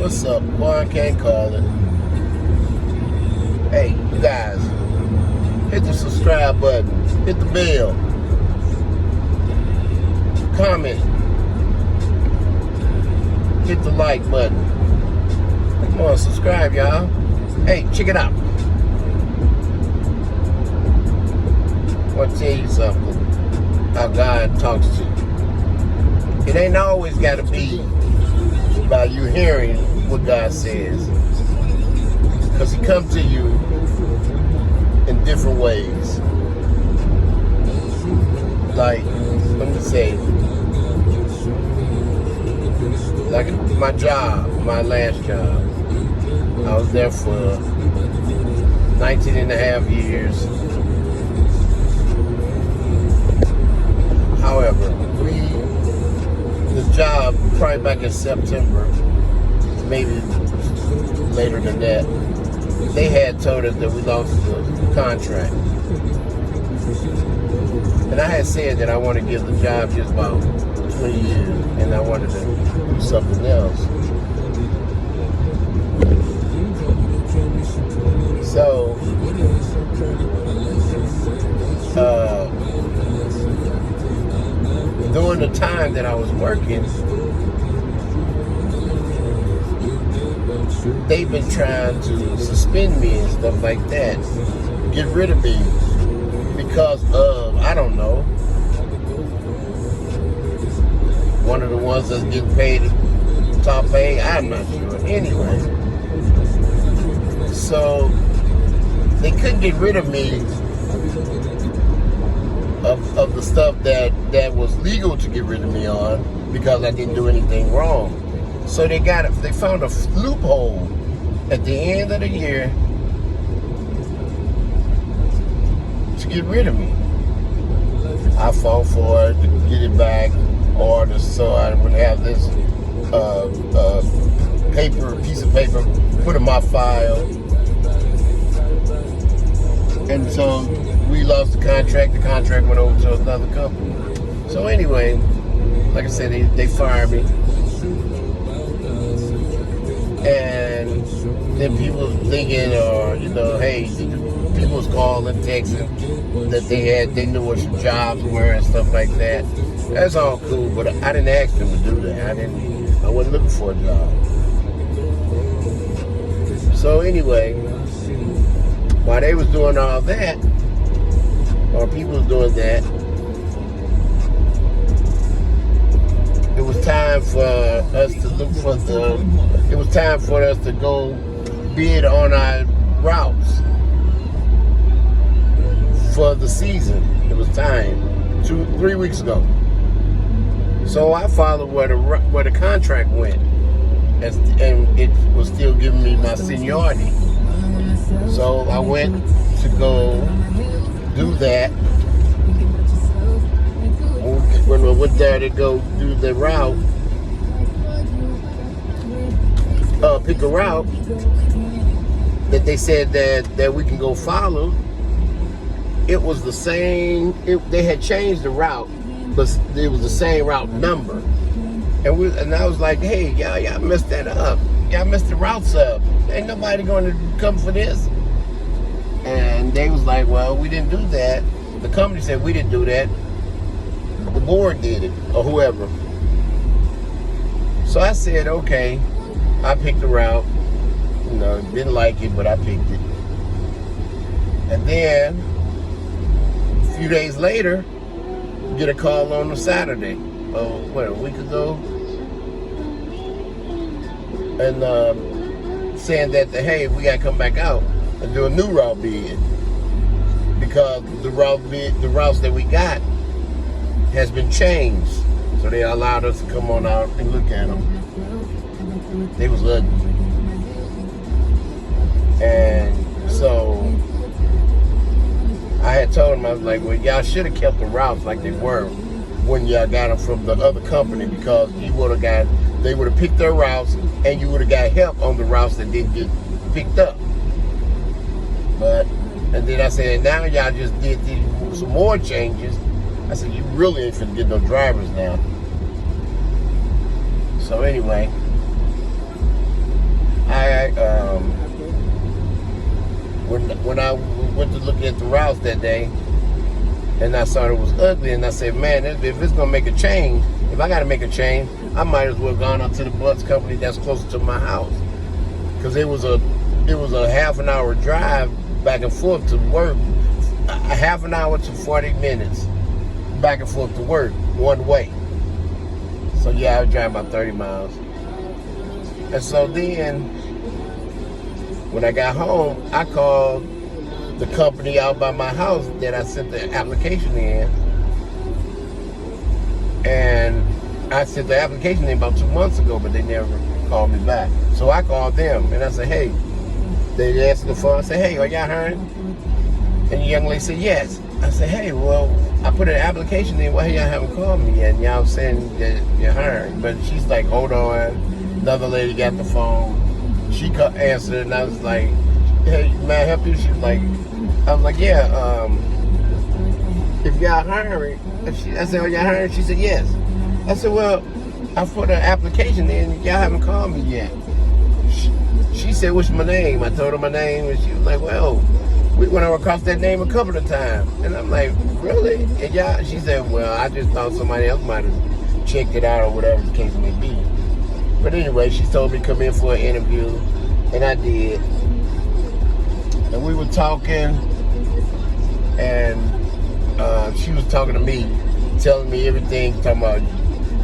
What's up? Boy, I can't call it. Hey, you guys, hit the subscribe button, hit the bell, comment, hit the like button. Come on, subscribe, y'all. Hey, check it out. I want to tell you something, how God talks to you. It ain't always got to be by you hearing what God says, because He comes to you in different ways. Like, let me say, like my job, my last job, I was there for 19 and a half years. However, the job, probably back in September, maybe later than that, they had told us that we lost the contract. And I had said that I want to give the job just about 20 years, and I wanted to do something else. So, during the time that I was working, they've been trying to suspend me and stuff like that, get rid of me because of, I don't know, one of the ones that's getting paid top pay, I'm not sure. Anyway, so they couldn't get rid of me of the stuff that was legal to get rid of me on because I didn't do anything wrong. So they found a loophole at the end of the year to get rid of me. I fought for it to get it back, or so I would have this piece of paper put in my file. And so we lost the contract. The contract went over to another company. So anyway, like I said, they fired me. And then people was thinking, or, hey, people was calling, texting that they knew what some jobs were and stuff like that. That's all cool, but I didn't ask them to do that. I wasn't looking for a job. So anyway, while they was doing all that, or people was doing that, it was time for us to it was time for us to go bid on our routes for the season. It was time, 3 weeks ago. So I followed where the contract went, and it was still giving me my seniority. So I went to go do that. When we went there to go do the route, pick a route that they said that we can go follow. It was the same. They had changed the route, but it was the same route number. And I was like, hey, y'all messed that up. Y'all messed the routes up. Ain't nobody going to come for this. And they was like, well, we didn't do that. The company said we didn't do that. The board did it, or whoever. So I said, okay. I picked the route. Didn't like it, but I picked it. And then, a few days later, get a call on a Saturday. A week ago? And saying that, hey, we got to come back out and do a new route bid. Because the routes that we got has been changed. So they allowed us to come on out and look at them. They was ugly. And so I had told them, I was like, well, y'all should have kept the routes like they were when y'all got them from the other company, because they would have picked their routes and you would have got help on the routes that didn't get picked up. And then I said, now y'all just did some more changes. I said, you really ain't finna get no drivers now. So anyway, when I went to look at the routes that day, and I saw it was ugly, and I said, man, if it's gonna make a change, if I gotta make a change, I might as well gone up to the bus company that's closer to my house, because it was a half an hour drive back and forth to work, a half an hour to 40 minutes back and forth to work one way. So yeah, I was driving about 30 miles. And so then, when I got home, I called the company out by my house that I sent the application in. And I sent the application in about 2 months ago, but they never called me back. So I called them and I said, hey, they answered the phone. I said, hey, are y'all hiring? And the young lady said, yes. I said, hey, well, I put an application in. Why y'all haven't called me yet? And y'all saying that you're hiring. But she's like, hold on. Another lady got the phone. She answered, and I was like, hey, may I help you? She was like, I was like, yeah, if y'all hiring, I said, are y'all hiring? She said, yes. I said, well, I put an application in, and y'all haven't called me yet. She said, what's my name? I told her my name, and she was like, well, we went across that name a couple of times. And I'm like, really? And y'all, she said, well, I just thought somebody else might have checked it out or whatever the case may be. But anyway, she told me to come in for an interview, and I did. And we were talking, and she was talking to me, telling me everything, talking about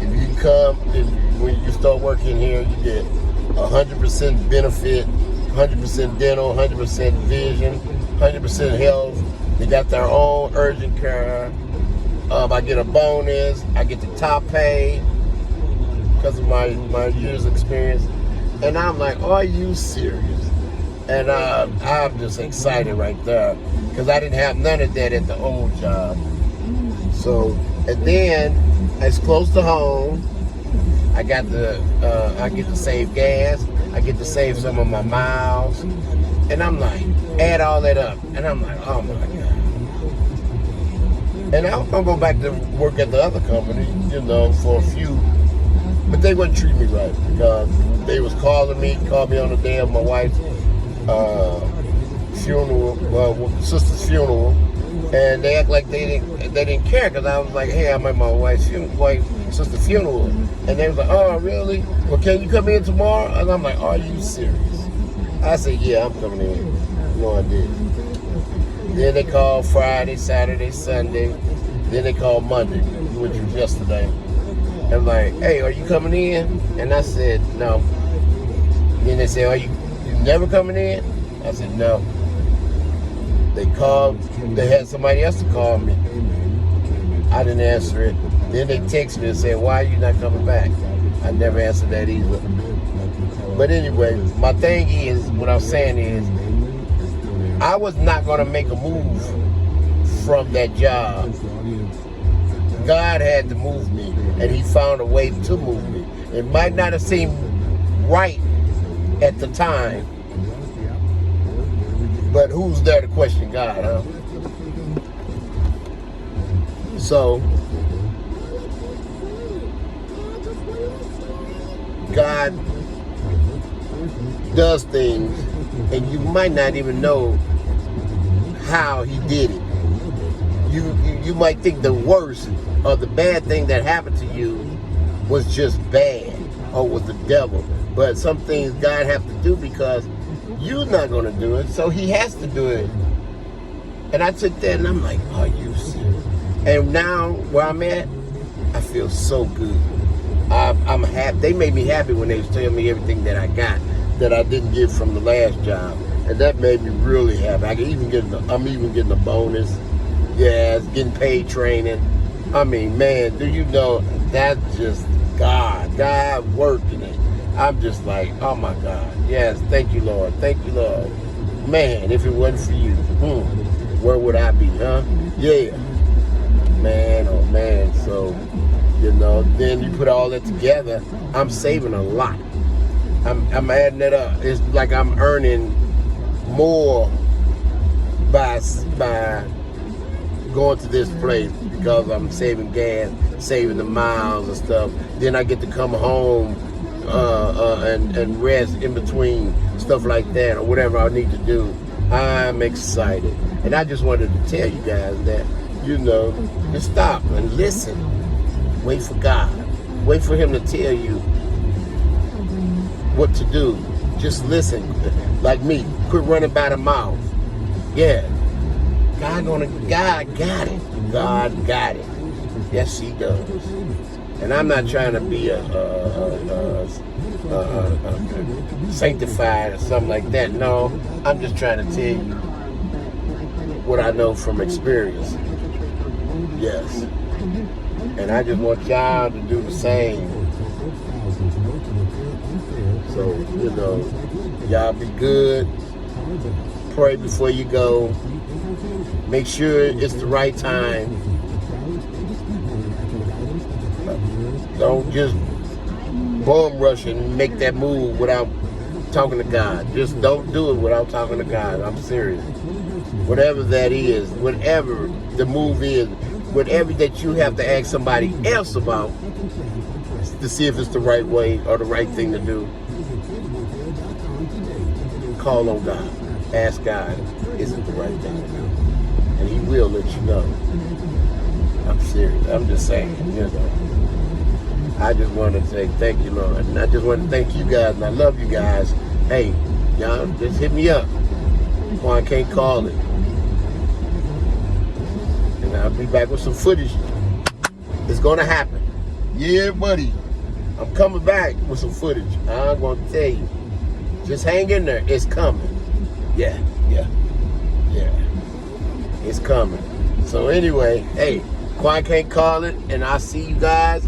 if you come, when you start working here, you get 100% benefit, 100% dental, 100% vision, 100% health. They got their own urgent care. I get a bonus. I get the top pay because of my years experience. And I'm like, are you serious? And I'm just excited right there because I didn't have none of that at the old job. So, and then it's close to home. I get to save gas. I get to save some of my miles. And I'm like, add all that up. And I'm like, oh my God. And I was gonna go back to work at the other company, for a few. But they wouldn't treat me right because they was called me on the day of my wife's funeral, sister's funeral. And they act like they didn't care because I was like, hey, I'm at my wife's sister's funeral. And they was like, oh, really? Well, can you come in tomorrow? And I'm like, are you serious? I said, yeah, I'm coming in. No, I did. Then they called Friday, Saturday, Sunday. Then they called Monday, which was yesterday. And like, hey, are you coming in? And I said, no. Then they said, you never coming in? I said, no. They had somebody else to call me. I didn't answer it. Then they text me and said, why are you not coming back? I never answered that either. But anyway, my thing is, what I'm saying is, I was not going to make a move from that job. God had to move me, and he found a way to move me. It might not have seemed right at the time, but who's there to question God, huh? So, God does things, and you might not even know how he did it. You might think the worst or the bad thing that happened to you was just bad or was the devil. But some things God has to do because you're not going to do it, so he has to do it. And I took that and I'm like, are you serious? And now where I'm at, I feel so good. I'm happy. They made me happy when they was telling me everything that I got that I didn't get from the last job, and that made me really happy. I'm even getting a bonus. Yeah, getting paid training. I mean, man, do you know that's just God working it. I'm just like, oh my God, yes, thank you, Lord, man. If it wasn't for you, where would I be, huh? Yeah, man, oh man. So then you put all that together, I'm saving a lot. I'm adding it up. It's like I'm earning more by going to this place because I'm saving gas, saving the miles and stuff. Then I get to come home and rest in between stuff like that or whatever I need to do. I'm excited. And I just wanted to tell you guys that, just stop and listen. Wait for God. Wait for him to tell you what to do. Just listen. Like me. Quit running by the mouth. Yeah. God got it. God got it. Yes, he does. And I'm not trying to be a sanctified or something like that. No, I'm just trying to tell you what I know from experience. Yes. And I just want y'all to do the same. So, y'all be good. Pray before you go. Make sure it's the right time. Don't just bum rush and make that move without talking to God. Just don't do it without talking to God. I'm serious. Whatever that is, whatever the move is, whatever that you have to ask somebody else about to see if it's the right way or the right thing to do, call on God. Ask God, is it the right thing to do? And he will let you know. I'm serious. I'm just saying, I just want to say thank you, Lord. And I just want to thank you guys, and I love you guys. Hey, y'all, just hit me up. Quan can't call it. And I'll be back with some footage. It's going to happen. Yeah, buddy. I'm coming back with some footage. I'm going to tell you. Just hang in there. It's coming. Yeah. It's coming. So anyway, hey, Quan can't call it, and I'll see you guys